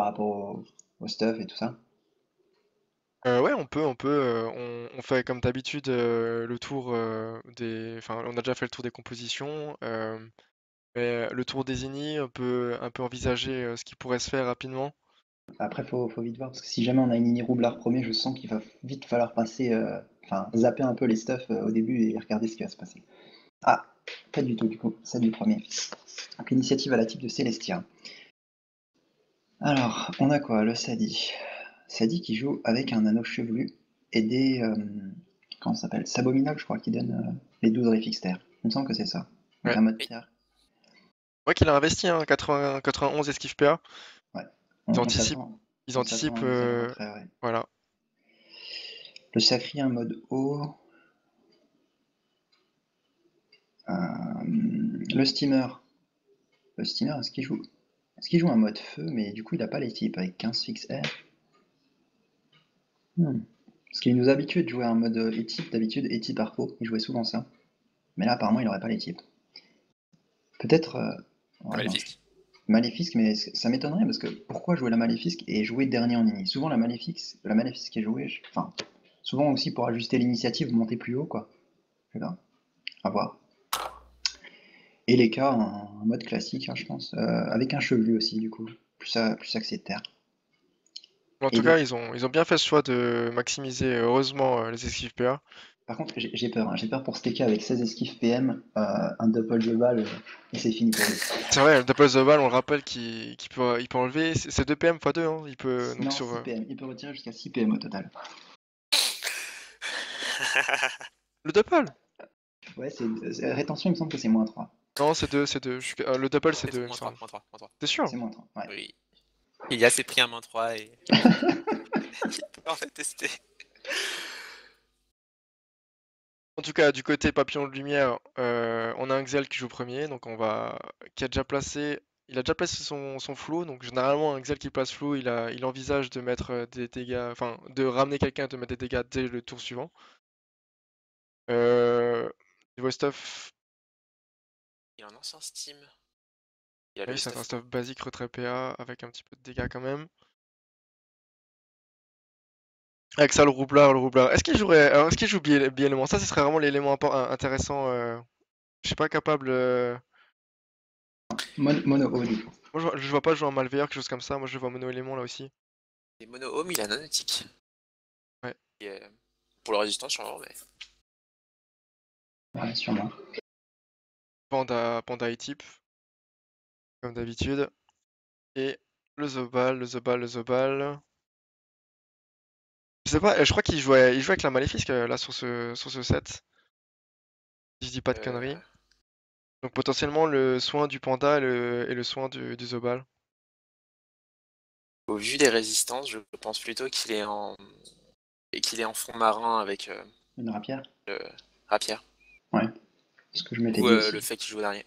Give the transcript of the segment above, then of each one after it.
par rapport au stuff et tout ça? Ouais, on fait comme d'habitude, le tour, des enfin, on a déjà fait le tour des compositions, mais le tour des INI, on peut envisager, ce qui pourrait se faire rapidement. Après, faut vite voir, parce que si jamais on a une mini roublard premier, je sens qu'il va vite falloir passer, enfin, zapper un peu les stuff au début et regarder ce qui va se passer. Ah, pas du tout, du coup, c'est du premier. Donc, l'initiative à la type de Célestia. Alors, on a quoi? Le Sadi. Sadi qui joue avec un anneau chevelu et des. Comment ça s'appelle? S'abominable, je crois, qui donne les 12 réfixes terre. Il me semble que c'est ça. Donc Ouais. un mode Oui. terre. Ouais qu'il a investi, hein, 91 esquive PA. Ouais. Ils On anticipent s'attend. ils On s'attend anticipent, à un zéro retrait, ouais. voilà. Le Sacri, un mode haut. Le Steamer. Le Steamer, est-ce qu'il joue? Est-ce qu'il joue un mode feu, mais du coup il a pas les types avec 15 fixe air? Parce qu'il nous a habitué de jouer un mode E-type d'habitude, E-type Arpo, il jouait souvent ça. Mais là apparemment il aurait pas les types. Peut-être. Ouais, non. Maléfique. Maléfique, mais ça m'étonnerait parce que pourquoi jouer la Maléfique et jouer dernier en ini? Souvent la Maléfique est jouée, enfin, souvent aussi pour ajuster l'initiative, monter plus haut, quoi. Je sais pas, à voir. Et les cas, un mode classique, hein, je pense, avec un chevelu aussi, du coup, plus axé de terre. En Et tout cas, les... ils ont bien fait ce choix de maximiser, heureusement, les esquives PA. Par contre, j'ai peur, hein, j'ai peur pour Steka avec 16 esquives PM, un double de balle, et c'est fini pour lui. C'est vrai, le double the ball, on le rappelle il peut enlever, c'est 2 PM x 2, hein, il peut donc Non, sur, 6 PM, il peut retirer jusqu'à 6 PM au total. le double? Ouais, rétention, il me semble que c'est -3. Non, c'est 2. Le double, c'est C'est 2, il me moins 3, semble. moins 3, moins 3. Tu sûr? C'est -3, ouais. Oui. Il y a ses pris un moins 3 et il peut en fait tester. En tout cas, du côté papillon de lumière, on a un Xel qui joue premier, donc qui a déjà placé, il a déjà placé son flow, donc généralement un Xel qui place flow, il envisage de mettre des dégâts, enfin de ramener quelqu'un et de mettre des dégâts dès le tour suivant. Niveau stuff, Il a un ancien Steam. Il a oui, le c'est un stuff stuff basique retrait PA avec un petit peu de dégâts quand même. Avec ça, le roublard, le roublard. Est-ce qu'il jouerait, alors est-ce qu'il joue bi-élément? Ça, ce serait vraiment l'élément intéressant. Je suis pas capable. Mono haut, du coup. Moi, je vois pas jouer un malveilleur, quelque chose comme ça. Moi, je vois mono élément là aussi. et mono home, il a nanotique. Ouais. Et, pour la résistance, sûrement, mais. Ouais, sûrement. Panda E-type, comme d'habitude. Et le Zobal, le Zobal, le Zobal. Je sais pas, je crois il jouait avec la Maléfique là sur ce set. Si je dis pas de Euh, conneries. Donc potentiellement le soin du panda et le soin du Zobal. Au vu des résistances, je pense plutôt qu'il est en fond marin avec Une rapière? le rapière. Ouais, c'est ce que je m'étais Ou dit le aussi. fait qu'il joue au dernier.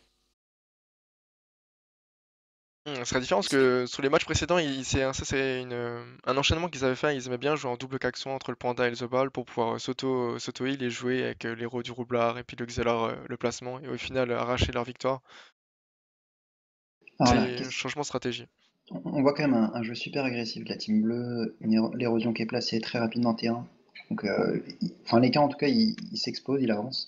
Ce serait différent parce Parce que que sur les matchs précédents, c'est un enchaînement qu'ils avaient fait. Ils aimaient bien jouer en double klaxon entre le panda et le Zobal pour pouvoir s'auto-heal et jouer avec l'héros du roublard et puis le Xelor, le placement, et au final arracher leur victoire. Alors là, C'est un changement de stratégie. on voit quand même un jeu super agressif de la team bleue, l'érosion qui est placée très rapidement T1. Donc, enfin, les cas en tout cas, ils s'exposent, ils avancent.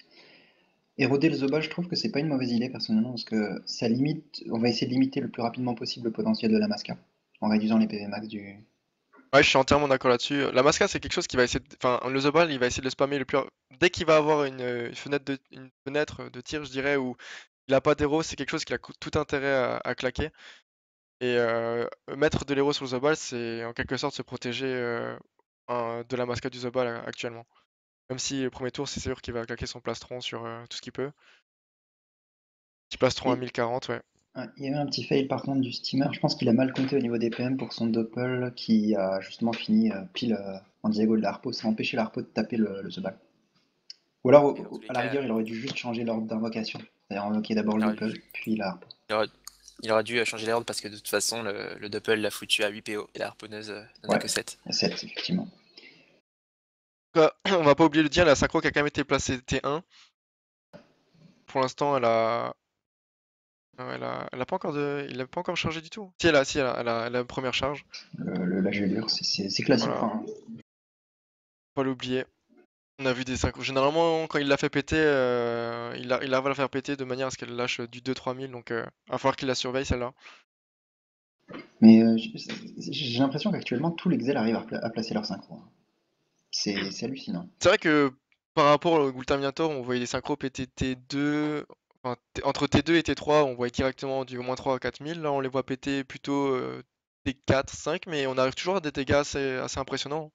Éroder le Zobal, je trouve que c'est pas une mauvaise idée personnellement, parce que ça limite, on va essayer de limiter le plus rapidement possible le potentiel de la Masca, en réduisant les PV max du. Ouais, je suis entièrement d'accord là-dessus. La Masca, c'est quelque chose qui va essayer enfin, le Zobal, il va essayer de le spammer le plus. Dès qu'il va avoir une fenêtre de tir, je dirais, où il a pas d'héros, c'est quelque chose qu'il a tout intérêt à claquer. Et mettre de l'héros sur le Zobal, c'est en quelque sorte se protéger de la mascotte du Zobal actuellement. Même si le premier tour, c'est sûr qu'il va claquer son plastron sur tout ce qu'il peut. Petit plastron à Et 1040, ouais. ouais, il y avait un petit fail par contre du steamer, je pense qu'il a mal compté au niveau des PM pour son doppel qui a justement fini pile en diagonale de la harpo, ça a empêché la harpo de taper le Zobal. Ou alors, et dans tous les à la cas, rigueur, il aurait dû juste changer l'ordre d'invocation. C'est-à-dire invoquer d'abord le il aurait, doppel, puis la harpe. il aurait- il aurait dû changer l'ordre parce que de toute façon, le Doppel l'a foutu à 8 PO et la harponneuse n'en a Ouais, que 7. 7, effectivement. On va pas oublier de dire, la synchro qui a quand même été placée T1. Pour l'instant, elle a Elle a pas encore il a pas encore chargé du tout. Si, elle a une première charge. La gelure, c'est classique. Voilà, Enfin, pas l'oublier. On a vu des synchros. Généralement, quand il l'a fait péter, il arrive à la faire péter de manière à ce qu'elle lâche du 2-3 000, donc va falloir qu'il la surveille celle-là. mais j'ai l'impression qu'actuellement, tous les Xel arrivent à placer leur synchro, hein. C'est hallucinant. C'est vrai que par rapport au Gultamiator, on voyait des synchros péter T2, enfin, entre T2 et T3, on voyait directement du moins 3 à 4 000. Là, on les voit péter plutôt T4, 5, mais on arrive toujours à des dégâts assez impressionnants.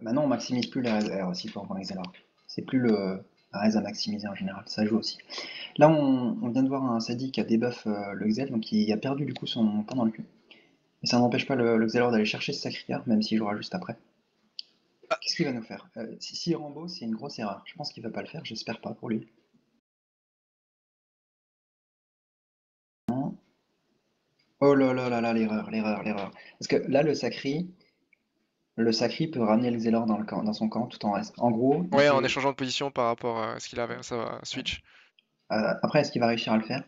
Maintenant, on maximise plus les R aussi pour prendre XLR. C'est plus le res à maximiser en général, ça joue aussi. Là, on vient de voir un Sadi qui a debuff le Xel, donc il a perdu du coup son temps dans le cul. Et ça n'empêche pas le Xelor d'aller chercher ce Sacriar, même s'il jouera juste après. Ah, Qu'est-ce qu'il va nous faire si Rambo, c'est une grosse erreur. Je pense qu'il va pas le faire, j'espère pas pour lui. Non. Oh là là là là, l'erreur. Parce que là, le Sacri peut ramener le Xelor dans son camp tout en reste. En gros, il ouais, en peut. échangeant de position par rapport à ce qu'il avait, ça va switch. Après, est-ce qu'il va réussir à le faire?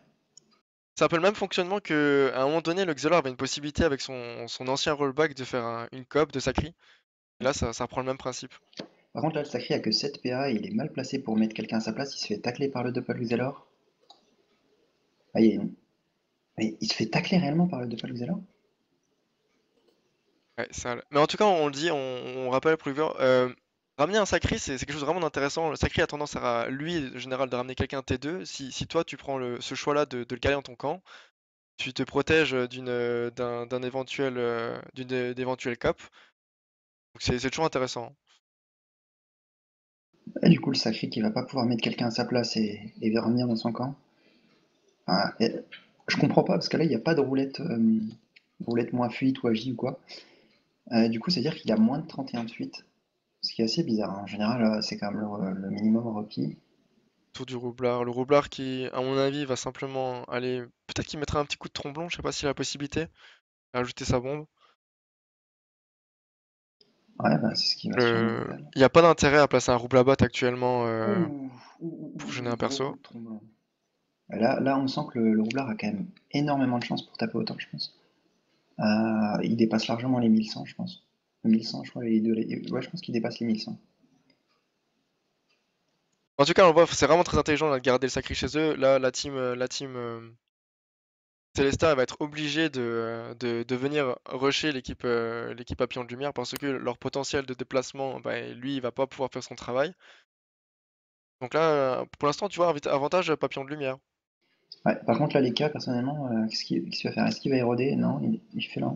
C'est un peu le même fonctionnement que, à un moment donné, le Xelor avait une possibilité avec son ancien rollback de faire une coop de Sacri. Et là, ça reprend le même principe. Par contre, là, le Sacri a que 7 PA et il est mal placé pour mettre quelqu'un à sa place. Il se fait tacler par le Doppel Xelor. Ah, mais il se fait tacler réellement par le Doppel Xelor? Ouais, mais en tout cas, on le dit, on rappelle pour le viewer, ramener un Sacri, c'est quelque chose vraiment d'intéressant. Le Sacri a tendance à, lui, en général, de ramener quelqu'un T2. Si toi, tu prends ce choix-là de le caler dans ton camp, tu te protèges d'un éventuel, d'éventuel cap. Donc c'est toujours intéressant. Et du coup, le Sacri qui va pas pouvoir mettre quelqu'un à sa place et va revenir dans son camp. Ah, je comprends pas, parce que là, il n'y a pas de roulette moins fuite ou agi ou quoi. Du coup, c'est-à-dire qu'il y a moins de 31 de fuite. Ce qui est assez bizarre, hein. En général, c'est quand même le minimum requis. Autour du roublard. Le roublard qui, à mon avis, va simplement aller. Peut-être qu'il mettra un petit coup de tromblon, je sais pas s'il a la possibilité. Rajouter sa bombe. Ouais, bah, c'est ce qu'il va sûrement faire. Il n'y a pas d'intérêt à placer un roublabot actuellement pour gêner un Gros perso. coup de tromblon. Là, on sent que le roublard a quand même énormément de chance pour taper autant, je pense. Il dépasse largement les 1100, je pense. 1100, je crois, ouais, je pense qu'il dépasse les 1100. En tout cas, on voit, c'est vraiment très intelligent de garder le sacré chez eux. Là, la team Célestin elle va être obligée de venir rusher l'équipe Papillon de Lumière parce que leur potentiel de déplacement, bah, lui, il va pas pouvoir faire son travail. Donc là, pour l'instant, tu vois, avantage Papillon de Lumière. Ouais, par contre, là, les cas, personnellement, qu'est-ce qu'il va faire? Est-ce qu'il va éroder? Non, il fait là.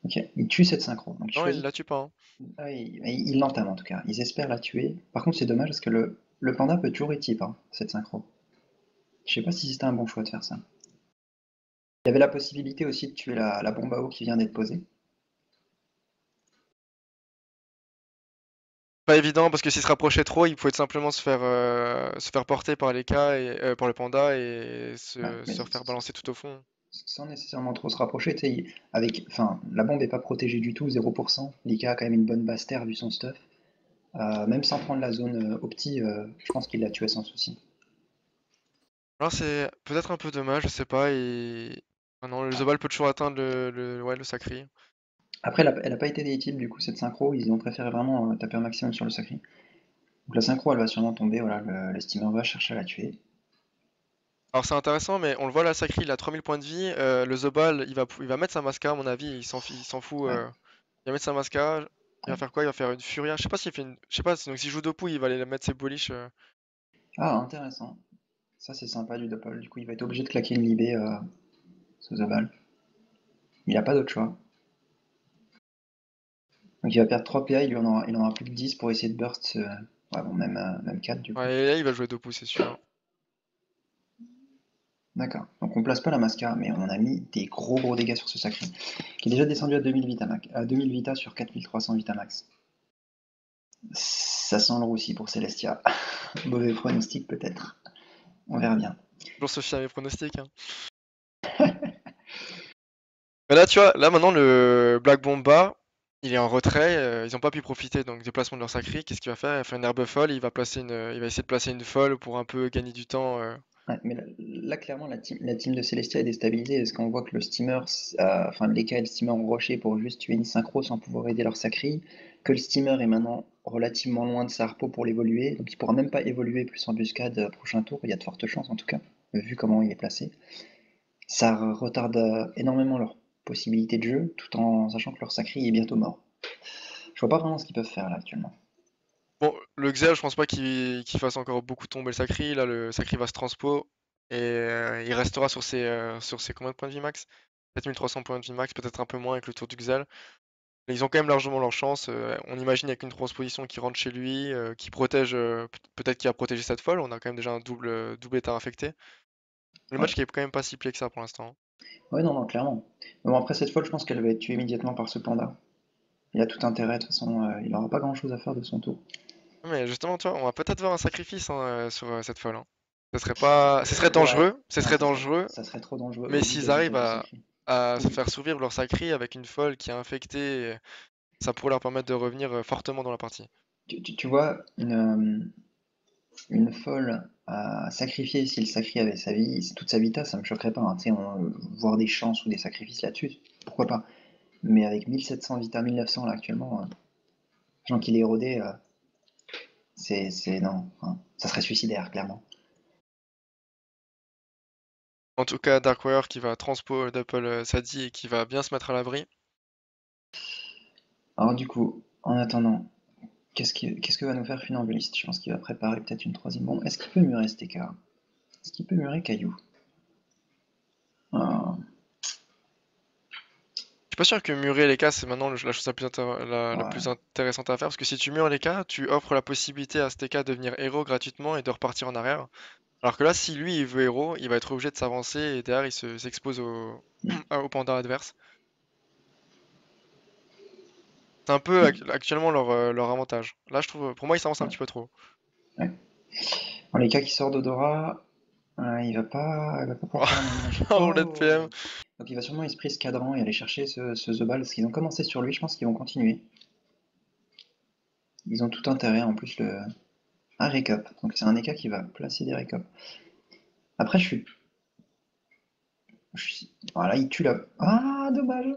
Ok, il tue cette synchro. Donc il Non, il choisit. la tue pas, hein. Ah, il l'entame en tout cas. Ils espèrent la tuer. Par contre, c'est dommage parce que le panda peut toujours étip, hein, cette synchro. Je sais pas si c'était un bon choix de faire ça. Il y avait la possibilité aussi de tuer la bombe à eau qui vient d'être posée. Pas évident parce que s'il se rapprochait trop, il pouvait simplement se faire porter par les cas et par le panda et Ouais, mais se refaire balancer tout au fond. sans nécessairement trop se rapprocher, tu sais, enfin, la bombe est pas protégée du tout, 0%. Lika a quand même une bonne basse terre vu son stuff. Même sans prendre la zone opti, je pense qu'il l'a tué sans souci. Alors c'est peut-être un peu dommage, je sais pas. Ah non, le Zobal peut toujours atteindre ouais, le Sacri. Après, elle a pas été déhitable du coup cette synchro, ils ont préféré vraiment taper un maximum sur le sacré. Donc la synchro elle va sûrement tomber, voilà, le steamer va chercher à la tuer. Alors c'est intéressant, mais on le voit là, Sacri, il a 3000 points de vie. Le Zobal, il va mettre sa masca, à mon avis, il s'en fout. Ouais, Il va mettre sa masca. Il va ouais. faire quoi? Il va faire une Furia. Je sais pas s'il fait une. Je sais pas, donc s'il joue Dopu, il va aller mettre ses bullish. Ah, intéressant. Ça c'est sympa du Doppel, du coup il va être obligé de claquer une libé sous The Ball. Il a pas d'autre choix. Donc il va perdre 3 PA, il en aura plus que 10 pour essayer de burst, ouais, bon, même 4 du coup. Ouais, et là, il va jouer Dopu, c'est sûr. D'accord. Donc on place pas la masca, mais on a mis des gros dégâts sur ce sacré, qui est déjà descendu à 2000 vita, à 2000 vita sur 4300 vita max. Ça sent le roussi pour Celestia. Mauvais pronostic peut-être. On verra bien. Toujours se fier à mes pronostics, hein. Mais là, tu vois, là maintenant, le Black Bomba, il est en retrait. Ils ont pas pu profiter donc du placement de leur Sacri. Qu'est-ce qu'il va faire une herbe folle. Il va essayer de placer une folle pour un peu gagner du temps. Ouais, mais là, clairement, la team de Celestia est déstabilisée parce qu'on voit que le steamer, enfin, Leka et le steamer ont rushé pour juste tuer une synchro sans pouvoir aider leur sacri, que le steamer est maintenant relativement loin de sa harpo pour l'évoluer, donc il pourra même pas évoluer plus en embuscade prochain tour, il y a de fortes chances en tout cas, vu comment il est placé. Ça retarde énormément leur possibilité de jeu, tout en sachant que leur sacri est bientôt mort. Je vois pas vraiment ce qu'ils peuvent faire là actuellement. Bon, le Xel, je pense pas qu'il fasse encore beaucoup tomber le Sacri. Là, le Sacri va se transpo et il restera sur ses combien de points de vie max? 7300 points de vie max, peut-être un peu moins avec le tour du Xel. Mais ils ont quand même largement leur chance. On imagine avec une transposition qui rentre chez lui, qui protège, peut-être qu'il va protéger cette folle. On a quand même déjà un double état infecté. Le Ouais, match qui est quand même pas si plié que ça pour l'instant. ouais, non, non, clairement. Mais bon, après cette fois, je pense qu'elle va être tuée immédiatement par ce panda. Il a tout intérêt, de toute façon, il n'aura pas grand-chose à faire de son tour. Mais justement, tu vois, on va peut-être voir un sacrifice hein, sur cette folle. Hein. Ce serait Ouais, dangereux, ce non, serait dangereux, ça serait trop dangereux mais au vu s'ils des arrivent dégâts du sacré. à se Oui, faire survivre leur sacré avec une folle qui est infectée, ça pourrait leur permettre de revenir fortement dans la partie. tu vois, une folle à sacrifier si le sacré avait sa vie, toute sa vita, ça me choquerait pas. Hein, tu sais, voir des chances ou des sacrifices là-dessus, pourquoi pas. Mais avec 1700 vita, 1900 là actuellement, gens qui l'érodaient, non, hein, ça serait suicidaire, clairement. En tout cas, Dark Warrior qui va transpo d'Apple Sadie et qui va bien se mettre à l'abri. Alors du coup, en attendant, qu'est-ce que va nous faire Funambuliste? Je pense qu'il va préparer peut-être une troisième bombe. Est-ce qu'il peut murer STK? Est-ce qu'il peut murer Caillou? Ah, Je suis pas sûr que murer les cas, c'est maintenant la chose la plus ouais. intéressante à faire, parce que si tu mures les cas, tu offres la possibilité à STK de devenir héros gratuitement et de repartir en arrière. Alors que là, si lui il veut héros, il va être obligé de s'avancer et derrière s'expose au panda adverse. C'est un peu Hmm, actuellement leur avantage. Là, je trouve, pour moi, il s'avance un ouais, petit peu trop. ouais. Dans les cas qui sort d'Odora, il va pas pouvoir faire un animage. Roulette PM. Oh! Donc il va sûrement esprit ce cadran et aller chercher ce The Ball, parce qu'ils ont commencé sur lui, je pense qu'ils vont continuer. Ils ont tout intérêt, en plus le... Ah, récap. Donc c'est un EK qui va placer des récaps. Après, Voilà, il tue la... Ah, dommage!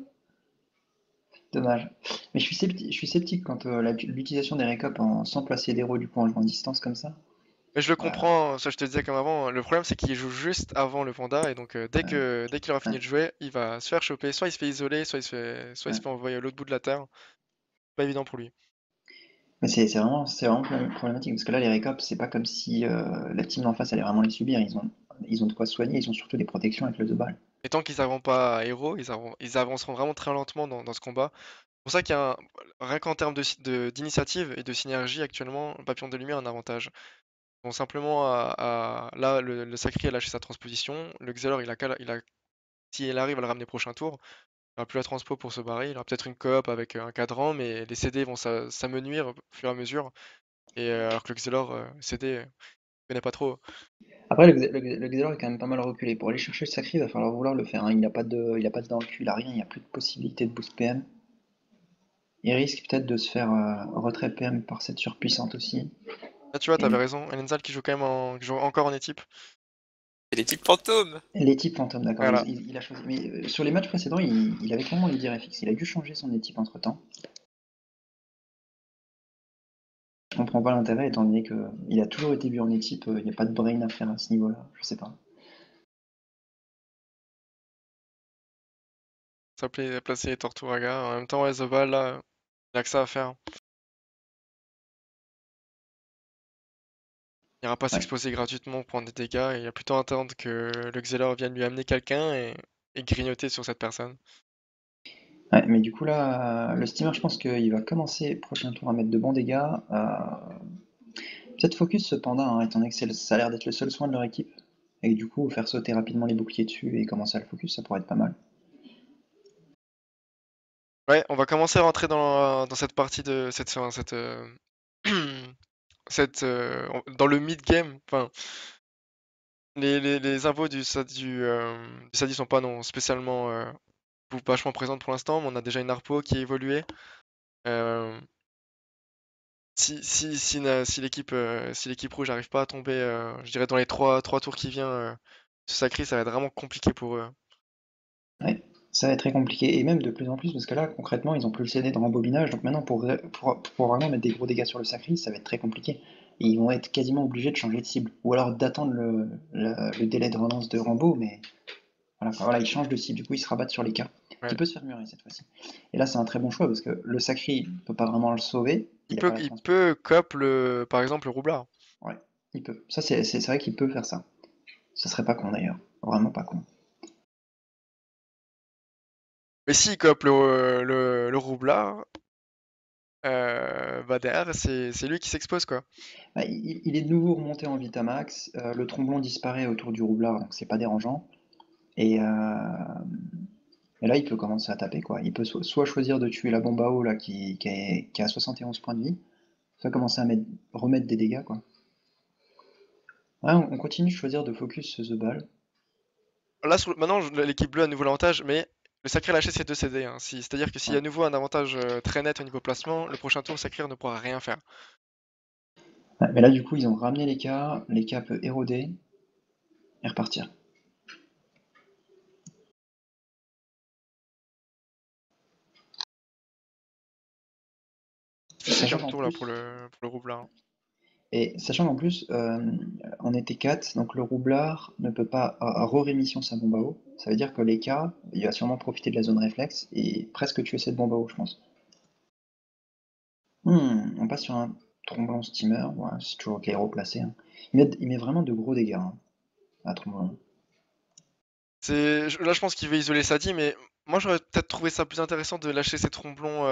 Dommage. Mais je suis sceptique quant à l'utilisation des récaps sans placer d'héros du coup en jouant à distance comme ça. Mais je le Ouais, comprends, ça je te disais comme avant. Le problème, c'est qu'il joue juste avant le panda et donc dès qu'il aura ouais, fini de jouer, il va se faire choper. Soit il se fait isoler, soit il ouais. se fait envoyer à l'autre bout de la terre. Pas évident pour lui. Mais c'est vraiment problématique parce que là, les récaps, c'est pas comme si la team d'en face allait vraiment les subir. Ils ont de quoi se soigner, ils ont surtout des protections avec le The Ball. Et tant qu'ils n'auront pas à héros, ils avanceront vraiment très lentement dans ce combat. C'est pour ça qu'il y a rien qu'en termes d'initiative et de synergie, actuellement, Papillon de Lumière a un avantage. Bon, simplement, là, le Sacré a lâché sa transposition. Le Xelor, si il arrive à le ramener prochain tour, il n'aura plus la transpo pour se barrer. Il aura peut-être une coop avec un cadran, mais les CD vont s'amenuire au fur et à mesure. Et alors que le Xelor, CD, il connaît pas trop. Après, le Xelor est quand même pas mal reculé. Pour aller chercher le sacré, il va falloir vouloir le faire. Hein. Il a pas de dans le cul, il a rien, il n'y a plus de possibilité de boost PM. Il risque peut-être de se faire retrait PM par cette surpuissante aussi. Là, tu vois, Et t'avais raison. Elenzal qui joue quand même qui joue encore en équipe. C'est les types fantômes. les types fantômes, d'accord, Voilà. il a choisi. Mais sur les matchs précédents, il avait clairement les dires FX. Il a dû changer son équipe entre temps. Je comprends pas l'intérêt étant donné qu'il a toujours été vu en équipe. Il n'y a pas de brain à faire à ce niveau-là. Je sais pas. S'appeler placer les Torturaga. En même temps, ouais, The Ball, là, il a que ça à faire. Il ira pas Ouais. s'exposer gratuitement pour prendre des dégâts. Il a plutôt attendre que le Xelor vienne lui amener quelqu'un et grignoter sur cette personne. Ouais, mais du coup là, le steamer, je pense qu'il va commencer prochain tour à mettre de bons dégâts. Peut-être focus cependant, hein, étant donné que ça a l'air d'être le seul soin de leur équipe. Et du coup, faire sauter rapidement les boucliers dessus et commencer à le focus, ça pourrait être pas mal. Ouais, on va commencer à rentrer dans cette partie de dans le mid-game. Enfin, les infos du Sadi sont pas non spécialement vachement présentes pour l'instant, mais on a déjà une Harpo qui est évoluée. Euh, si l'équipe rouge n'arrive pas à tomber, je dirais dans les trois tours qui viennent, Ce sacré, ça va être vraiment compliqué pour eux. Ouais, ça va être très compliqué, et même de plus en plus, parce que là, concrètement, ils ont plus le CD de rembobinage, donc maintenant, pour vraiment mettre des gros dégâts sur le sacré, ça va être très compliqué. Et ils vont être quasiment obligés de changer de cible, ou alors d'attendre le délai de relance de Rambo, mais voilà, enfin, voilà, ils changent de cible, du coup, ils se rabattent sur les cas, qui Ouais. peut se faire murer cette fois-ci. Et là, c'est un très bon choix, parce que le sacré ne peut pas vraiment le sauver, il n'a pas la Il transpo. peut cop par exemple, le roublard. Ouais, il peut. Ça, c'est vrai qu'il peut faire ça. Ça serait pas con d'ailleurs, vraiment pas con. Mais s'il cop le roublard, bah derrière, c'est lui qui s'expose, quoi. Bah, il est de nouveau remonté en Vitamax, le tromblon disparaît autour du roublard, donc c'est pas dérangeant. Et, et là, il peut commencer à taper, quoi. Il peut soit choisir de tuer la bombe à eau, là, qui a 71 points de vie, soit commencer à remettre des dégâts, quoi. Ouais, on continue de choisir de focus The Ball. Là, maintenant, l'équipe bleue a à nouveau l'avantage, mais le sacré lâché, c'est 2 CD, hein. C'est-à-dire que s'il y Ouais. a à nouveau un avantage très net au niveau placement, le prochain tour, sacré ne pourra rien faire. Ouais, mais là, du coup, ils ont ramené les cas peut éroder et repartir. Difficile Sachant comme qu'en tour là plus, pour le roublard, hein. sachant qu'en plus, on était 4, donc le roublard ne peut pas re-rémission sa bombe à eau. Ça veut dire que les cas, il va sûrement profiter de la zone réflexe et presque tuer cette bombe à eau, je pense. On passe sur un tromblon steamer, ouais, c'est toujours avec l'aéro placé, hein. Il met vraiment de gros dégâts, hein, à tromblon. Là, je pense qu'il veut isoler Sadi, mais moi, j'aurais peut-être trouvé ça plus intéressant de lâcher ces tromblons,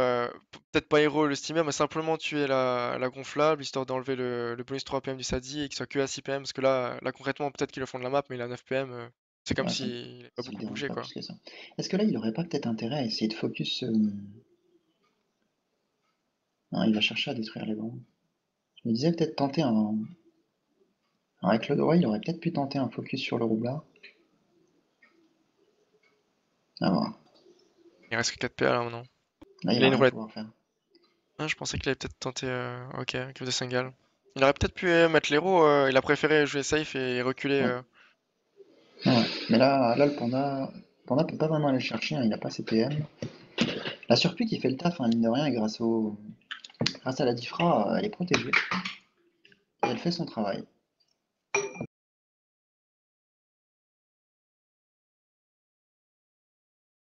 peut-être pas héros le steamer, mais simplement tuer la gonflable, histoire d'enlever le bonus 3 PM du Sadi et qu'il soit que à 6 PM, parce que là concrètement, peut-être qu'ils le font de la map, mais il a 9 PM, c'est comme Ouais, s'il n'avait pas ça le beaucoup dérange bougé, pas quoi. plus que ça. Est-ce que là, il aurait pas peut-être intérêt à essayer de focus. Non, il va chercher à détruire les bombes. Je me disais peut-être tenter un. Avec le droit, il aurait peut-être pu tenter un focus sur le roublard. À voir. Il reste que 4 PA là maintenant. Là, il Il a va une rien roulette. pouvoir faire. Ah, je pensais qu'il avait peut-être tenté. Ok, griffe de Singal. Il aurait peut-être pu mettre l'héros, il a préféré jouer safe et reculer. Ouais. Ouais. Mais là, le panda peut pas vraiment aller le chercher, hein, il a pas ses PM. La surpluie qui fait le taf, hein, mine de rien, grâce à la Diffra, elle est protégée. Et elle fait son travail.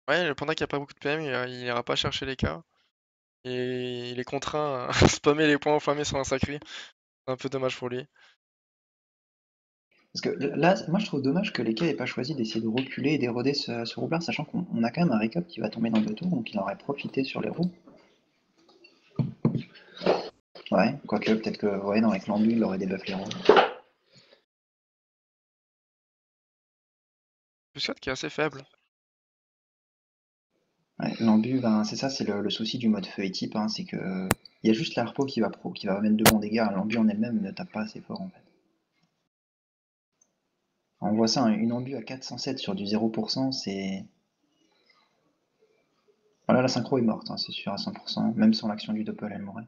Ouais, le panda qui a pas beaucoup de PM, il ira pas chercher les cas. Et il est contraint à spammer les points enflammés sur un sacré. C'est un peu dommage pour lui. Parce que là, moi je trouve dommage que les cas aient pas choisi d'essayer de reculer et d'éroder ce roublard, sachant qu'on a quand même un récap qui va tomber dans 2 tours, donc il en aurait profité sur les roues. Ouais, quoique peut-être que ouais, dans avec l'enduit, il aurait débuff les roues. Plus qui est assez faible. Ouais, l'embu, ben, c'est ça, c'est le souci du mode feu et type, hein, c'est que il y a juste la harpo qui va mettre de bons dégâts, l'embu en elle-même ne tape pas assez fort en fait. On voit ça, hein, une embu à 407 sur du 0%, c'est. Voilà, la synchro est morte, hein, c'est sûr à 100%, même sans l'action du doppel, elle mourrait.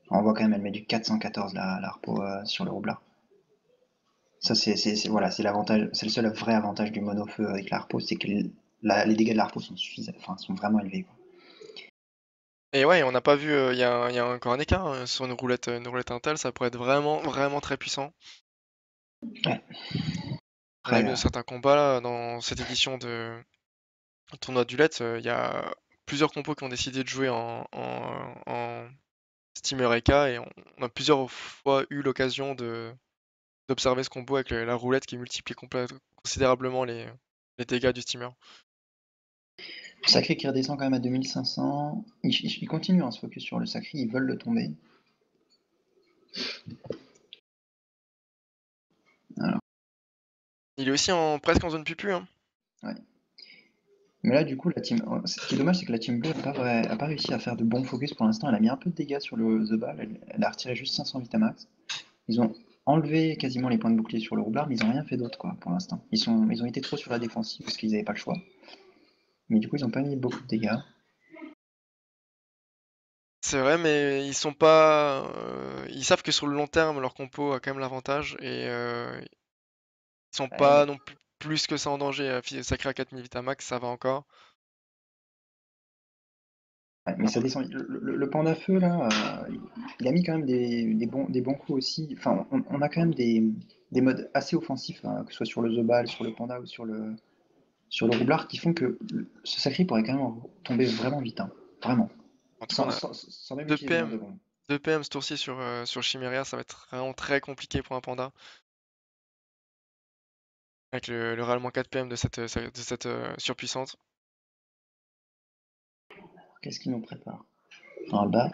On voit quand même, elle met du 414 la harpo sur le roublard. Ça, voilà, c'est l'avantage, c'est le seul vrai avantage du monofeu avec la harpo, c'est que les dégâts de la harpo sont suffisants, enfin, sont vraiment élevés, quoi. Et ouais, on n'a pas vu, il y a encore un écart hein, sur une roulette Intel, ça pourrait être vraiment, vraiment très puissant. Ouais. On a Après, vu certains combats là, dans cette édition de tournoi du LED, il y a plusieurs compos qui ont décidé de jouer en Steamer EK et on a plusieurs fois eu l'occasion d'observer ce combo avec la roulette qui multiplie considérablement les dégâts du Steamer. Sacré qui redescend quand même à 2500. Ils continuent à se focus sur le sacré, ils veulent le tomber. Alors, Il est aussi presque en zone pupu, hein. ouais. Mais là, du coup, ce qui est dommage, c'est que la team bleue a pas réussi à faire de bons focus pour l'instant. Elle a mis un peu de dégâts sur le The Ball, elle a retiré juste 500 Vitamax. Ils ont enlevé quasiment les points de bouclier sur le roublard, mais ils ont rien fait d'autre, quoi, pour l'instant. Ils ont été trop sur la défensive parce qu'ils n'avaient pas le choix. Mais du coup, ils ont pas mis beaucoup de dégâts. C'est vrai, mais ils savent que sur le long terme, leur compo a quand même l'avantage et ils sont Ouais, pas non plus que ça en danger. Sacré à 4000 Vitamax, ça va encore. ouais, mais ça Après, descend. Le panda feu, là, il a mis quand même des bons coups aussi. Enfin, on a quand même des modes assez offensifs, hein, que ce soit sur le Zobal, sur le panda ou sur le roublard, qui font que ce sacré pourrait quand même tomber vraiment vite, hein. Vraiment. en tout cas, on Sans, a sans, sans même 2 utiliser besoin PM, de bombes. 2 PM ce tour-ci sur Chiméria, ça va être vraiment très compliqué pour un panda. Avec le rallement 4 PM de cette surpuissante. Qu'est-ce qu'il nous prépare? Un bas.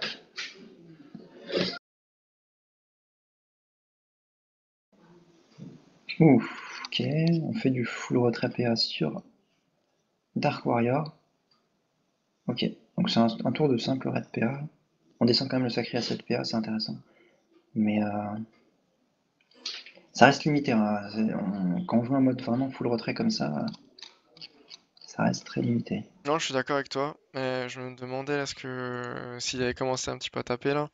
Ouf, ok, on fait du full retrait PA sur Dark Warrior. Ok, donc c'est un tour de simple red PA. On descend quand même le sacré à 7 PA, c'est intéressant. Mais ça reste limité, hein. Quand on joue un mode vraiment full retrait comme ça reste très limité. Non, je suis d'accord avec toi, mais je me demandais est-ce que s'il avait commencé un petit peu à taper là.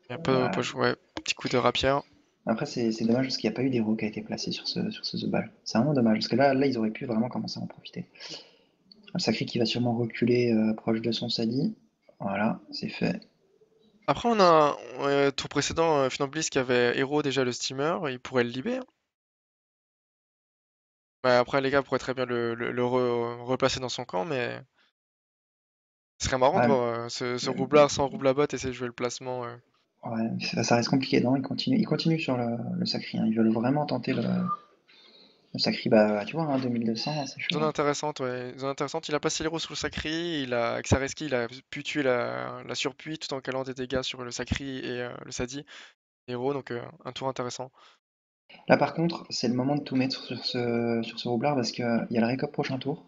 Il n'y a pas Ouais. ouais, petit coup de rapière. Après, c'est dommage parce qu'il n'y a pas eu d'héros qui a été placé sur ce The Ball. C'est vraiment dommage parce que là, ils auraient pu vraiment commencer à en profiter. Le sacré qui va sûrement reculer proche de son Sadi. Voilà, c'est fait. Après, on a tour précédent, Fnabliss qui avait héros déjà le steamer, il pourrait le libérer, hein. Bah, après, les gars pourraient très bien le replacer dans son camp, mais ce serait marrant de Ah, voir ce roublard sans roublabot essayer de jouer le placement. ouais, ça reste compliqué. Non, ils continuent sur le sacré, hein. Ils veulent vraiment tenter le sacré. Bah, tu vois, hein, 2200, c'est chaud, Zone hein. intéressante, ouais. Zone intéressante. Il a passé l'héros sous le sacri. Avec sa rescue, il a pu tuer la surpuis tout en calant des dégâts sur le sacri et le sadi. Héros, donc un tour intéressant. Là, par contre, c'est le moment de tout mettre sur ce roublard parce qu'il y a le récop prochain tour.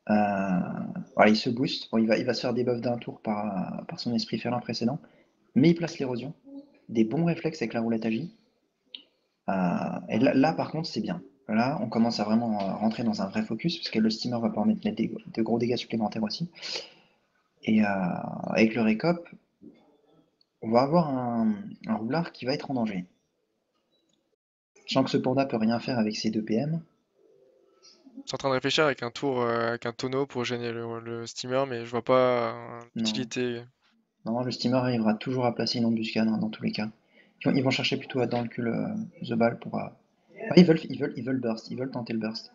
Voilà, il se booste. Bon, il va se faire des buffs d'un tour par son esprit félin précédent. Mais il place l'érosion. Des bons réflexes avec la roulette agie. Et là, par contre, c'est bien. Là, on commence à vraiment rentrer dans un vrai focus, parce que le steamer va pouvoir mettre de gros dégâts supplémentaires aussi. Et avec le récop, on va avoir un roublard qui va être en danger. Sachant que ce panda peut rien faire avec ses 2 PM. Je suis en train de réfléchir avec un tour, avec un tonneau pour gêner le steamer, mais je vois pas Non. l'utilité. Non, le steamer arrivera toujours à placer une embuscade, hein, dans tous les cas. Ils vont chercher plutôt dans le cul The Ball pour. Ah, ils veulent burst, ils veulent tenter le burst.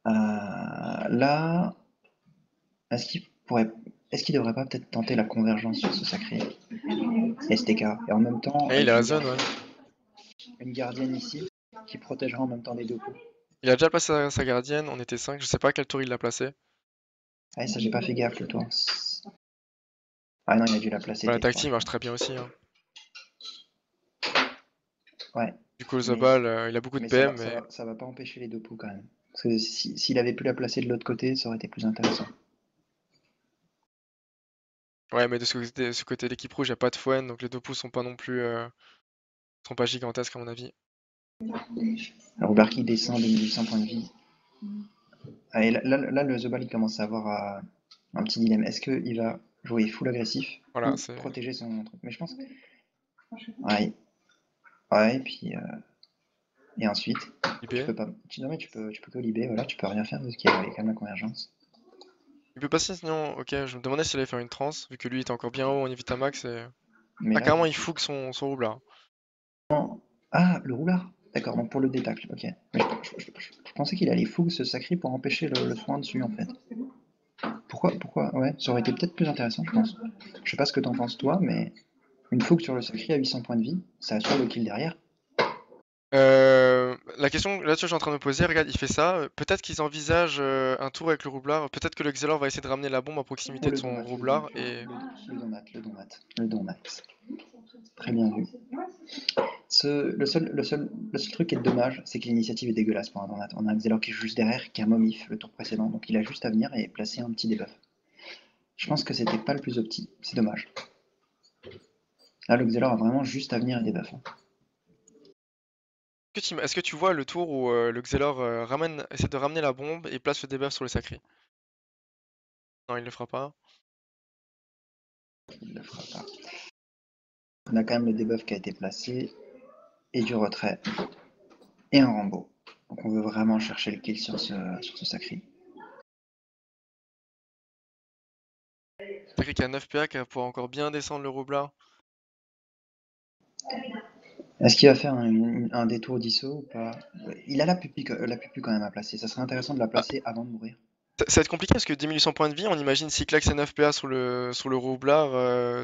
Là, est-ce qu'il pourrait, est-ce qu'il devrait pas peut-être tenter la convergence sur ce sacré STK et en même temps Et il avec a la zone, ouais. une gardienne ici qui protégera en même temps les deux coups. Il a déjà placé sa gardienne, on était 5, je sais pas à quel tour il l'a placé. Ah, ça j'ai pas fait gaffe le tour. Ah non, il a dû la placer Bah, la T3, tactique je marche crois. très bien aussi, hein. Ouais, Du coup, le mais, Zobal, il a beaucoup de mais ça PM, va, ça mais va, ça va pas empêcher les deux coups quand même. Parce que s'il avait pu la placer de l'autre côté, ça aurait été plus intéressant. ouais, mais de ce côté de l'équipe rouge, il n'y a pas de Fouane, donc les deux pouces sont pas non plus sont pas gigantesques à mon avis. Robert qui descend de 1800 points de vie. Ah, et là, le The Ball il commence à avoir un petit dilemme. Est-ce qu'il va jouer full agressif Voilà, ou c'est protéger son truc? Mais je pense que. Ouais, ouais, et puis. Et ensuite, tu IB. peux pas. Non, mais tu peux que libérer, voilà, tu peux rien faire parce qu'il y a quand même la convergence. Il peut passer sinon, ok, je me demandais s'il allait faire une transe, vu que lui était encore bien haut en Evitamax et. Mais Ah, là, carrément, il fougue son roublard. ah, le roulard. D'accord, donc pour le détacle, ok. Mais je pensais qu'il allait fougue ce sacré pour empêcher le soin dessus en fait. Pourquoi? Ouais, ça aurait été peut-être plus intéressant, je pense. Je sais pas ce que t'en penses toi, mais une fougue sur le sacré à 800 points de vie, ça assure le kill derrière. La question, là-dessus, je suis en train de me poser, regarde, il fait ça. Peut-être qu'ils envisagent un tour avec le roublard. Peut-être que le Xelor va essayer de ramener la bombe à Oh, proximité de le son donat, roublard et. le donat. Très bien vu. Le seul truc qui est dommage, c'est que l'initiative est dégueulasse pour un donat. On a un Xelor qui est juste derrière, qui a Momif le tour précédent, donc il a juste à venir et placer un petit debuff. Je pense que c'était pas le plus opti, c'est dommage. Là, le Xelor a vraiment juste à venir et debuff, hein. Est-ce que tu vois le tour où le Xelor essaie de ramener la bombe et place le debuff sur le sacré? Non, il le fera pas. Il le fera pas. on a quand même le debuff qui a été placé, et du retrait, et un Rambo. Donc on veut vraiment chercher le kill sur ce Sacri. Sacri qui a 9 PA, qui va pouvoir encore bien descendre le roublard. Est-ce qu'il va faire un détour d'ISO ou pas? Il a la pupille quand même à placer. Ça serait intéressant de la placer avant de mourir. Ça va être compliqué parce que 10 100 points de vie, on imagine s'il claque ses 9 PA sur le roublard,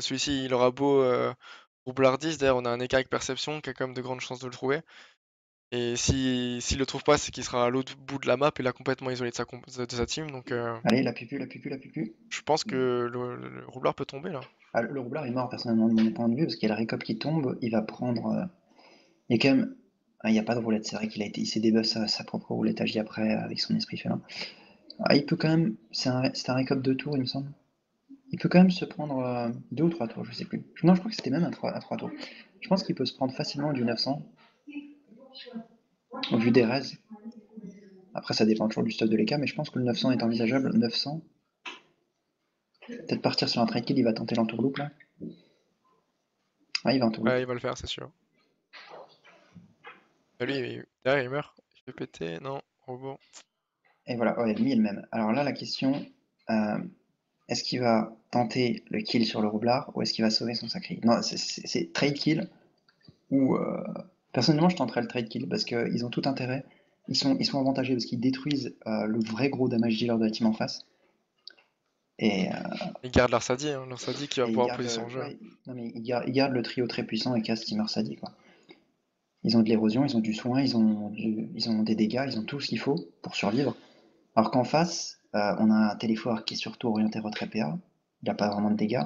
celui-ci il aura beau roublard 10, d'ailleurs on a un écart avec perception qui a quand même de grandes chances de le trouver. Et s'il le trouve pas, c'est qu'il sera à l'autre bout de la map et là complètement isolé de sa team. Donc Allez, la pupille. je pense que le roublard peut tomber là. Ah, le roublard est mort personnellement de mon point de vue parce qu'il y a le récop qui tombe, il va prendre. Il y a quand même. Il n'y a pas de roulette, c'est vrai il s'est débuff sa propre roulette agi après avec son esprit félin. Ah, il peut quand même. C'est un récop 2 tours, il me semble. Il peut quand même se prendre 2 ou 3 tours, je sais plus. Non, je crois que c'était même à 3 tours. Je pense qu'il peut se prendre facilement du 900 au vu des raises. Après, ça dépend toujours du stuff de l'EK, mais je pense que le 900 est envisageable. 900. Peut-être partir sur un trade kill, il va tenter l'entourloupe là. Ah, il va entourloupe. Ouais, il va le faire, c'est sûr. Ah, lui, derrière, il meurt. Il fait péter, non, robot. Et voilà, ouais, lui est le même. Alors là, la question, est-ce qu'il va tenter le kill sur le roublard ou est-ce qu'il va sauver son sacré? Non, c'est trade kill ou... Personnellement, je tenterais le trade kill parce qu'ils ont tout intérêt. Ils sont avantagés parce qu'ils détruisent le vrai gros damage dealer de la team en face. Et, Il garde l'Arsadi, hein, l'Arsadi qui va ils pouvoir gardent, poser son jeu. ouais, non, mais ils gardent le trio très puissant et casse Steamer Sadi, quoi. Ils ont de l'érosion, ils ont du soin, ils ont des dégâts, ils ont tout ce qu'il faut pour survivre. Alors qu'en face, on a un Téléphore qui est surtout orienté retrait PA, il n'a pas vraiment de dégâts.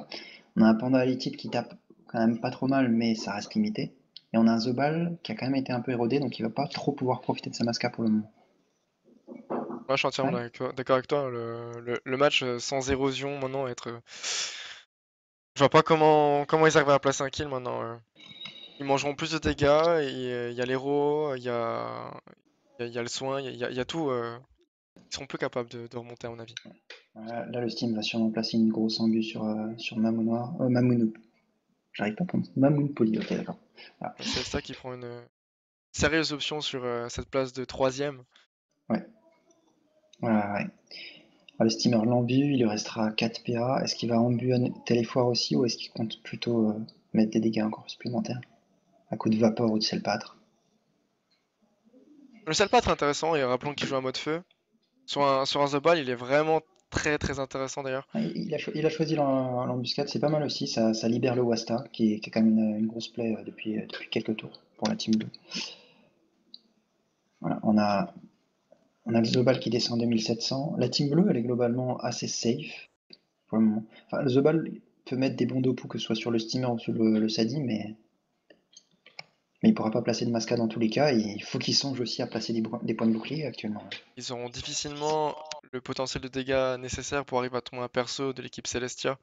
On a un Panda Elite qui tape quand même pas trop mal, mais ça reste limité. Et on a un Zobal qui a quand même été un peu érodé, donc il va pas trop pouvoir profiter de sa masca pour le moment. Moi, je suis entièrement Ouais. d'accord avec toi. Le match sans érosion maintenant être. Je vois pas comment ils arrivent à placer un kill maintenant. Ils mangeront plus de dégâts, et il y a l'héros, il y a le soin, il y a tout. Ils seront plus capables de remonter à mon avis. Voilà, là, le Steam va sûrement placer une grosse ambu sur Mamounoir. Mamounou. J'arrive pas à prendre. Mamoun Poly, ok, d'accord. Voilà. C'est ça qui prend une sérieuse option sur cette place de 3ème. Ouais. Voilà, ouais. Le steamer l'embu, il lui restera 4 PA. Est-ce qu'il va embu Téléfoire aussi ou est-ce qu'il compte plutôt mettre des dégâts encore supplémentaires à coup de vapeur ou de Selpatre? Le Salpatre est intéressant, et rappelons qu'il joue en mode feu. Sur un The Ball, il est vraiment très très intéressant d'ailleurs. Il a choisi l'embuscade, c'est pas mal aussi. Ça libère le Wasta qui est quand même une grosse play depuis quelques tours pour la team 2. Voilà, on a le Zobal qui descend 2700. La team bleue, elle est globalement assez safe pour le moment. Enfin, le Zobal peut mettre des bons dopous, que ce soit sur le steamer ou sur le Sadi, mais il pourra pas placer de masca dans tous les cas. Et il faut qu'il songe aussi à placer des points de bouclier actuellement. Ils auront difficilement le potentiel de dégâts nécessaire pour arriver à tomber un perso de l'équipe Celestia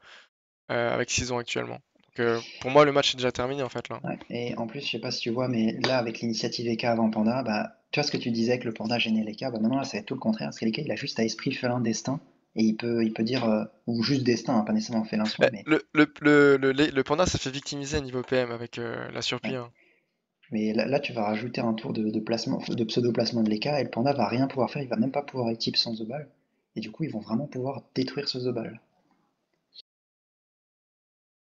avec ce qu'ils ont actuellement. Donc pour moi, le match est déjà terminé en fait là. Ouais. Et en plus, je sais pas si tu vois, mais là, avec l'initiative EK avant Panda, bah, tu vois ce que tu disais que le Panda gênait l'EK, bah maintenant là, ça va être tout le contraire, parce que l'EK, il a juste à esprit, félin, destin, et il peut dire, ou juste destin, hein, pas nécessairement félin soin, mais Le panda s'est fait victimiser niveau PM avec la surpie, ouais. hein. Mais là, tu vas rajouter un tour de placement, de pseudo-placement de l'EK, et le Panda va rien pouvoir faire, il va même pas pouvoir équipe sans Zobal, et du coup, ils vont vraiment pouvoir détruire ce Zobal.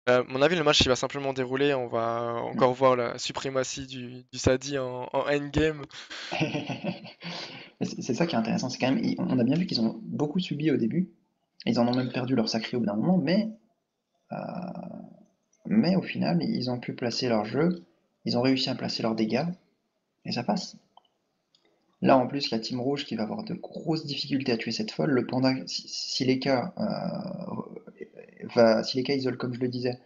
À mon avis, le match il va simplement dérouler. On va encore voir la suprématie du Sadi en endgame. C'est ça qui est intéressant, c'est quand même, on a bien vu qu'ils ont beaucoup subi au début, ils en ont même perdu leur sacré au bout d'un moment, euh, mais au final, ils ont pu placer leur jeu, ils ont réussi à placer leurs dégâts, et ça passe. Là, en plus, la team rouge qui va avoir de grosses difficultés à tuer cette folle, le panda, si les cas si les cas isolent comme je le disais,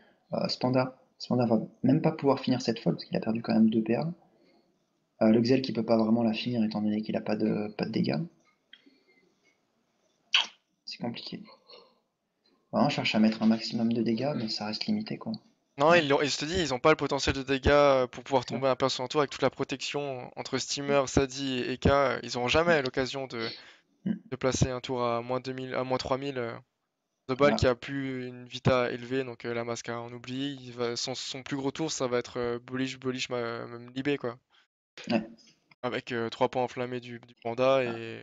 ce panda va même pas pouvoir finir cette folle parce qu'il a perdu quand même 2 PA. Le Xel qui peut pas vraiment la finir étant donné qu'il a pas de dégâts. C'est compliqué. On cherche à mettre un maximum de dégâts, mais ça reste limité quoi. Non, Ouais. je te dis, ils ont pas le potentiel de dégâts pour pouvoir tomber un perso en tour avec toute la protection entre Steamer, Sadi et Eka. Ils auront jamais l'occasion de placer un tour à moins 2000, à moins 3000. The Ball Voilà. qui a plus une vita élevée, donc la Masca on oublie. Son plus gros tour, ça va être Bullish, même Libé, quoi. Ouais. Avec 3 points enflammés du Panda et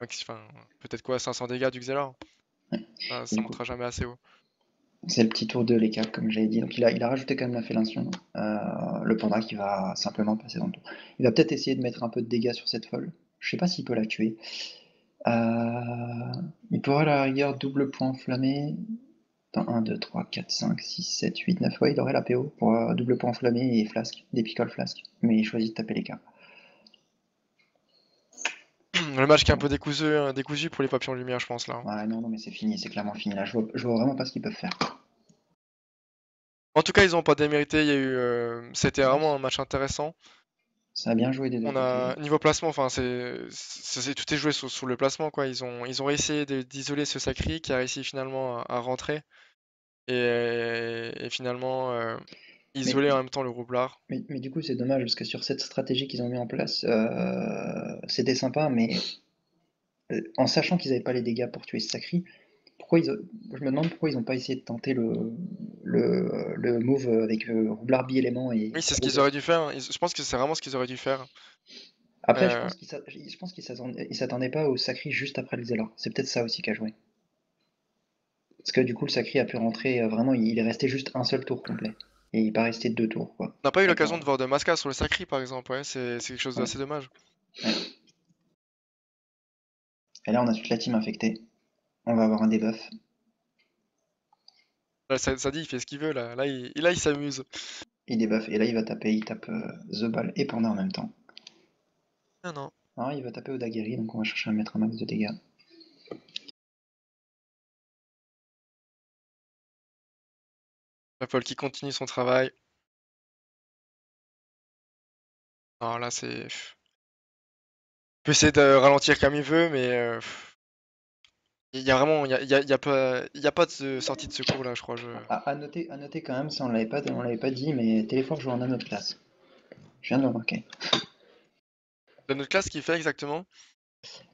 enfin, peut-être quoi, 500 dégâts du Xelor. Ouais. Et Ça du coup, montera jamais assez haut. c'est le petit tour de l'écart, comme j'avais dit. Donc il a rajouté quand même la fellation. Le panda qui va simplement passer dans le tour. Il va peut-être essayer de mettre un peu de dégâts sur cette folle. Je sais pas s'il peut la tuer. Il pourra à la rigueur double point enflammé. Dans 1, 2, 3, 4, 5, 6, 7, 8, 9. Ouais, il aurait la PO pour double point enflammé et flasque. Des picoles flasque. Mais il choisit de taper les cartes. Le match qui est un peu décousu pour les papillons lumière, je pense, là. Ouais, non, non, mais c'est fini, c'est clairement fini. Là, je vois vraiment pas ce qu'ils peuvent faire. En tout cas, ils ont pas démérité. Il y a eu, c'était Non, vraiment un match intéressant. ça a bien joué des deux On côtés. a niveau placement, enfin, tout est joué sur le placement, quoi. Ils ont essayé d'isoler ce Sacri qui a réussi finalement à rentrer et finalement Mais, isoler en même temps le roublard. mais du coup, c'est dommage parce que sur cette stratégie qu'ils ont mis en place, c'était sympa, mais en sachant qu'ils n'avaient pas les dégâts pour tuer ce Sacri, je me demande pourquoi ils n'ont pas essayé de tenter le move avec roublard bi-élément et Oui, c'est ce qu'ils roublard. auraient dû faire. Je pense que c'est vraiment ce qu'ils auraient dû faire. Après, Euh, je pense qu'ils s'attendaient pas au Sacri juste après le Xelor. C'est peut-être ça aussi qui a joué. Parce que du coup, le Sacri a pu rentrer vraiment, il est resté juste un seul tour complet. Et il n'est pas resté deux tours, quoi. on n'a pas eu Avec l'occasion de voir de Masca sur le Sacri, par exemple. Ouais, c'est quelque chose ouais, d'assez dommage. ouais. Et là, on a toute la team infectée. On va avoir un debuff. Là, ça dit, il fait ce qu'il veut, là. Là, il s'amuse. Il debuff. Et là, il tape The Ball et Panda en même temps. Ah non. Alors, il va taper au Daguerri, donc on va chercher à mettre un max de dégâts. La Paul qui continue son travail. Alors là, il peut essayer de ralentir comme il veut, mais il y a vraiment, il y a pas de sortie de secours là, je crois. À noter quand même, ça on l'avait pas dit, mais Téléphore joue en anneau de classe. Je viens de le remarquer. La notre classe, qui fait exactement?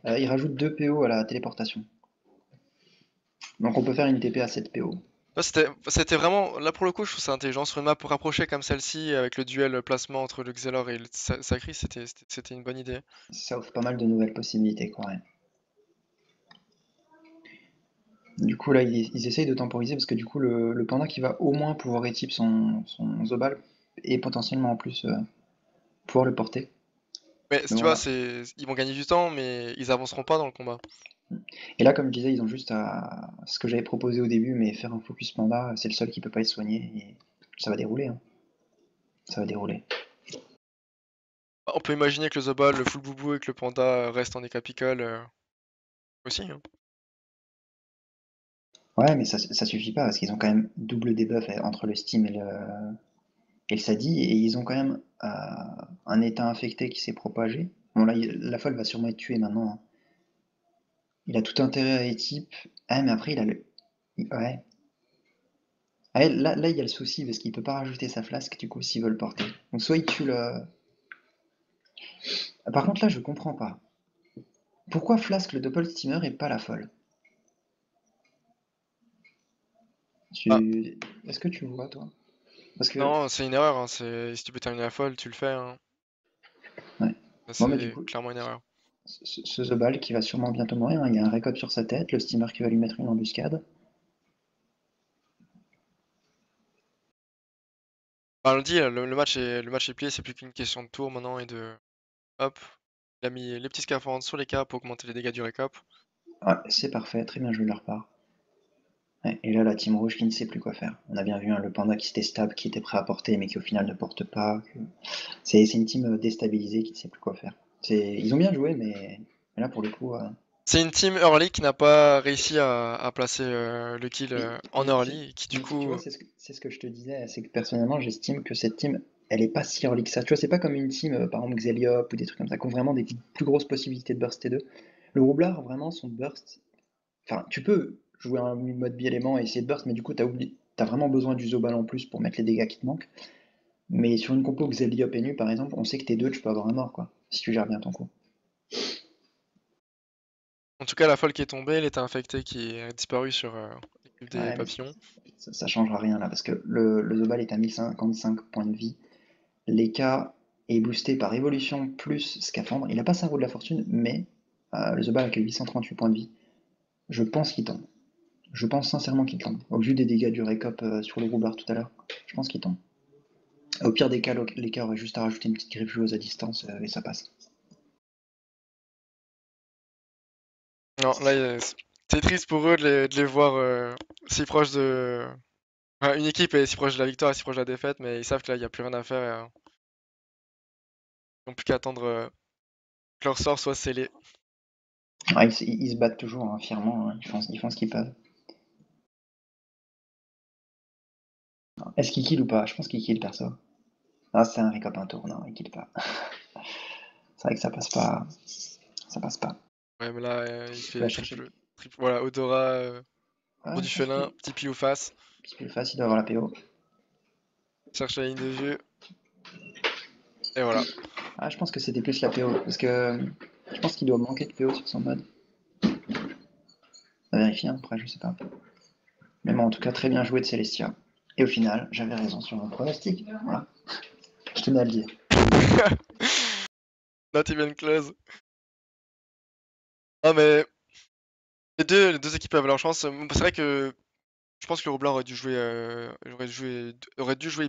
Il rajoute 2 PO à la téléportation. Donc on peut faire une TP à 7 PO. Là, c'était vraiment, là pour le coup, je trouve ça intelligent sur une map pour rapprocher comme celle-ci avec le duel placement entre le Xelor et le Sacri, c'était une bonne idée. Ça offre pas mal de nouvelles possibilités, quoi. Ouais. Du coup, là, ils essayent de temporiser parce que du coup, le panda qui va au moins pouvoir équipe son Zobal et potentiellement en plus pouvoir le porter. Mais Mais tu vois, voilà. ils vont gagner du temps, mais ils avanceront pas dans le combat. Et là, comme je disais, ils ont juste à. Ce que j'avais proposé au début, mais faire un focus panda, c'est le seul qui peut pas être soigné. Et ça va dérouler, hein. Ça va dérouler. On peut imaginer que le Zobal, le full boubou et que le panda reste en écapicole aussi, hein. Ouais, mais ça suffit pas parce qu'ils ont quand même double debuff entre le Steam et le Sadi, et ils ont quand même un état infecté qui s'est propagé. Bon, là, la folle va sûrement être tuée maintenant, hein. Il a tout intérêt à équipe. Ah, mais après, il a le. Ouais. Ah, là, il y a le souci parce qu'il peut pas rajouter sa flasque du coup s'il veut le porter. Donc, soit il tue le. Ah, par contre, là, je comprends pas. Pourquoi flasque le double steamer et pas la folle? Ah, Est-ce que tu vois, toi? Parce que. non, c'est une erreur, hein, si tu peux terminer la folle, tu le fais, hein. Ouais. Ça, Bon, mais du c'est coup, clairement une erreur. ce Zobal qui va sûrement bientôt mourir, hein, il y a un récolte sur sa tête, le steamer qui va lui mettre une embuscade. Bah, on le dit, le match est plié, c'est plus qu'une question de tour maintenant et de. Hop, il a mis les petits scaphandres sur les caps pour augmenter les dégâts du récap. Ouais, c'est parfait, très bien joué de leur part. Ouais, et là, la team rouge qui ne sait plus quoi faire. On a bien vu, hein, le panda qui était stable, qui était prêt à porter, mais qui au final ne porte pas. C'est une team déstabilisée qui ne sait plus quoi faire. Ils ont bien joué, mais là, pour le coup. C'est une team early qui n'a pas réussi à placer le kill en Mais early, qui du mais tu coup. vois, c'est ce que je te disais, c'est que personnellement, j'estime que cette team, elle est pas si early que ça. Tu vois, c'est pas comme une team, par exemple, Xeliop ou des trucs comme ça, qui ont vraiment des plus grosses possibilités de burst T2. Le roublard, vraiment, son burst. Enfin, tu peux jouer un mode bi-élément et essayer de burst, mais du coup, t'as vraiment besoin du Zobal en plus pour mettre les dégâts qui te manquent. Mais sur une compo Xeliop et Nu, par exemple, on sait que T2, tu peux avoir un mort, quoi, si tu gères bien ton coup. En tout cas, la folle qui est tombée, l'état infecté qui a disparu sur l'équipe des Ouais, mais papillons. ça changera rien là, parce que le Zobal est à 1055 points de vie. L'Eka est boosté par évolution plus scaphandre. Il a pas sa roue de la fortune, mais le Zobal a que 838 points de vie. Je pense qu'il tombe. Je pense sincèrement qu'il tombe. Au vu des dégâts du récop sur le roublard tout à l'heure, je pense qu'il tombe. Au pire des cas, l'Eka aurait juste à rajouter une petite griffe joueuse à distance et ça passe. Non, là, c'est triste pour eux de les voir si proches de. Enfin, une équipe est si proche de la victoire et si proche de la défaite, mais ils savent que là, il n'y a plus rien à faire. Ils n'ont plus qu'à attendre que leur sort soit scellé. Ouais, ils se battent toujours hein, fièrement, hein. Ils font ce qu'ils peuvent. Est-ce qu'il kill ou pas? Je pense qu'il kill perso. Ah, c'est un récop un tour, non, il kill pas. C'est vrai que ça passe pas. Ça passe pas. Ouais, mais là, il Tu vas fait chercher. triple. Voilà, Odora, pour Ouais, du je pense félin, qu'il. petit piou face. Parce que face, il doit avoir la PO. Cherche la ligne de vue. Et voilà. Ah, je pense que c'était plus la PO. Parce que je pense qu'il doit manquer de PO sur son mode. À vérifier, hein, après, je sais pas. Mais bon, en tout cas, très bien joué de Celestia. Et au final, j'avais raison sur mon pronostic. Voilà. Je tenais à le dire. Not even close. Ah, mais les deux équipes avaient leur chance. C'est vrai que je pense que le Roublard aurait dû jouer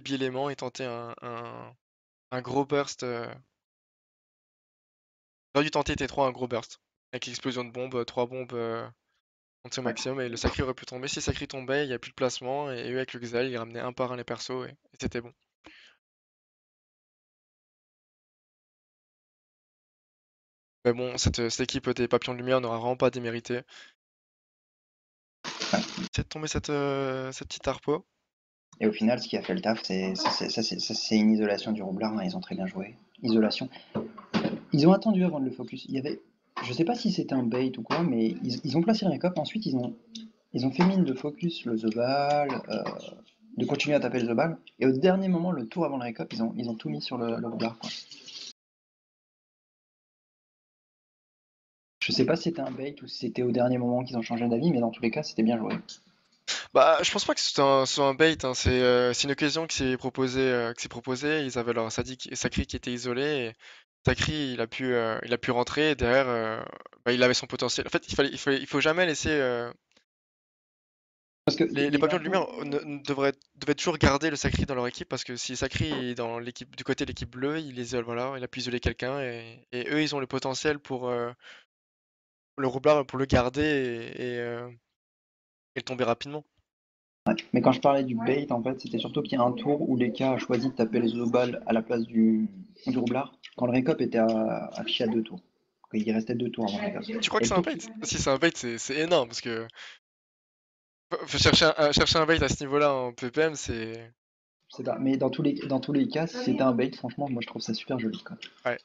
Biélément et tenter un gros burst. Il aurait dû tenter T3 un gros burst. Avec l'explosion de bombes, 3 bombes en tir Ouais. maximum, et le Sacré aurait pu tomber. Si le Sacré tombait, il n'y a plus de placement, et eux avec le Xal, ils ramenaient un par un les persos, et c'était bon. Mais bon, cette équipe des Papillons de Lumière n'aura vraiment pas démérité. Ouais. C'est de tomber cette petite harpo. Et au final, ce qui a fait le taf, c'est une isolation du roublard. Hein, ils ont très bien joué. Isolation. Ils ont attendu avant de le focus. Il y avait, je sais pas si c'était un bait ou quoi, mais ils ont placé le récop. Ensuite, ils ont fait mine de focus le Zobal, de continuer à taper le Zobal. Et au dernier moment, le tour avant le récop, ils ont tout mis sur le roublard. Quoi. Je sais pas si c'était un bait ou si c'était au dernier moment qu'ils ont changé d'avis, mais dans tous les cas, c'était bien joué. Bah, je pense pas que ce soit un bait, hein. C'est une occasion qui s'est proposée. Ils avaient leur Sakri qui était isolé, et Sakri, il a pu rentrer, et derrière, bah, il avait son potentiel. En fait, il faut jamais laisser. Parce que Les il y a eu Papillons un de Lumière tour. devaient toujours garder le Sakri dans leur équipe, parce que si Sakri est dans l'équipe, du côté de l'équipe bleue, il isole, voilà, il a pu isoler quelqu'un, et eux, ils ont le potentiel pour le roublard, pour le garder, et le tomber rapidement. Ouais. Mais quand je parlais du bait, en fait, c'était surtout qu'il y a un tour où Leka a choisi de taper les Zobal à la place du roublard, quand le récop était affiché à 2 tours. Il restait 2 tours avant le récop. Tu crois Et que le c'est un tour bait? qui. Si c'est un bait, c'est énorme, parce que faut chercher un bait à ce niveau-là en PPM, c'est. C'est pas. Mais dans tous les cas, si c'était un bait, franchement, moi je trouve ça super joli. Quoi. Ouais.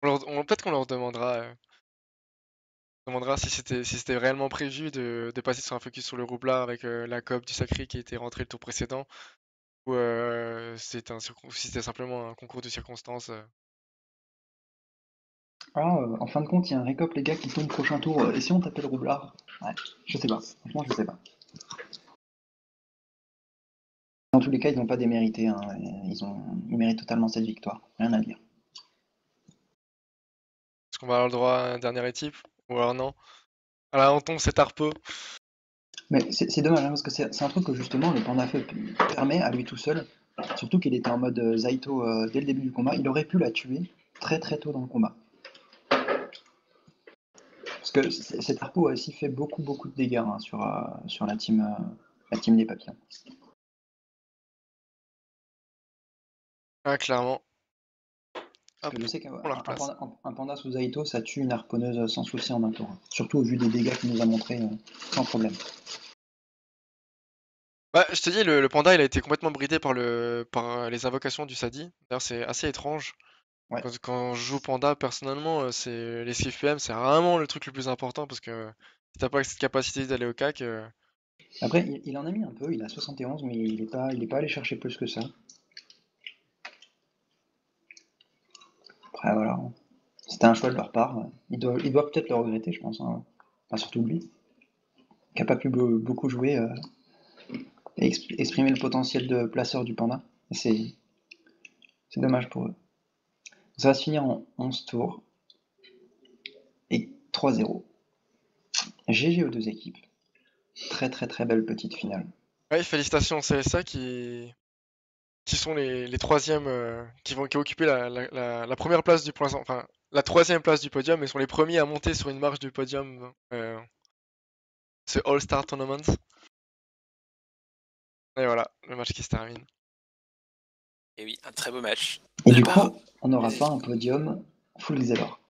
Peut-être qu'on leur demandera si c'était réellement prévu de passer sur un focus sur le roublard avec la coop du Sacré qui était rentrée le tour précédent, ou si c'était simplement un concours de circonstances. Ah, en fin de compte, il y a un récop, les gars, qui tombe prochain tour. Et si on tapait le roublard? Ouais, je sais pas. Franchement, je sais pas. Dans tous les cas, ils n'ont pas démérité. Hein. Ils méritent totalement cette victoire. Rien à dire. Est-ce qu'on va avoir le droit à une dernière équipe? Ou alors non? Alors on tombe cet Harpo. Mais c'est dommage, hein, parce que c'est un truc que justement le Panda Feu permet à lui tout seul. Surtout qu'il était en mode Zaito dès le début du combat. Il aurait pu la tuer très très tôt dans le combat. Parce que cet Harpo a aussi fait beaucoup beaucoup de dégâts hein, sur la team des papillons. Ah, clairement. Parce que Hop, je sais qu'un on la un replace. panda, un panda sous Zaito, ça tue une harponneuse sans souci en un tour. Surtout au vu des dégâts qu'il nous a montré sans problème. Bah, je te dis, le panda, il a été complètement bridé par les invocations du Sadi. D'ailleurs, c'est assez étrange. Ouais. Quand je joue panda, personnellement, c'est l'esquive PM, c'est vraiment le truc le plus important, parce que si t'as pas cette capacité d'aller au cac, Après, il en a mis un peu, il a 71, mais il est pas allé chercher plus que ça. Après, voilà. C'est C'était un choix de leur part. Ils doivent peut-être le regretter, je pense, hein. Enfin, surtout lui, qui n'a pas pu beaucoup jouer et exprimer le potentiel de placeur du Panda. Et c'est dommage pour eux. Ça va se finir en 11 tours et 3-0. GG aux deux équipes. Très très très belle petite finale. Ouais, félicitations au CSA qui sont les troisièmes qui ont occupé la première place du pour l'instant, enfin la troisième place du podium et sont les premiers à monter sur une marche du podium ce All-Star Tournament. Et voilà, le match qui se termine. Et oui, un très beau match. Et De du la part coup, on n'aura des pas un équipes. podium full Xelor.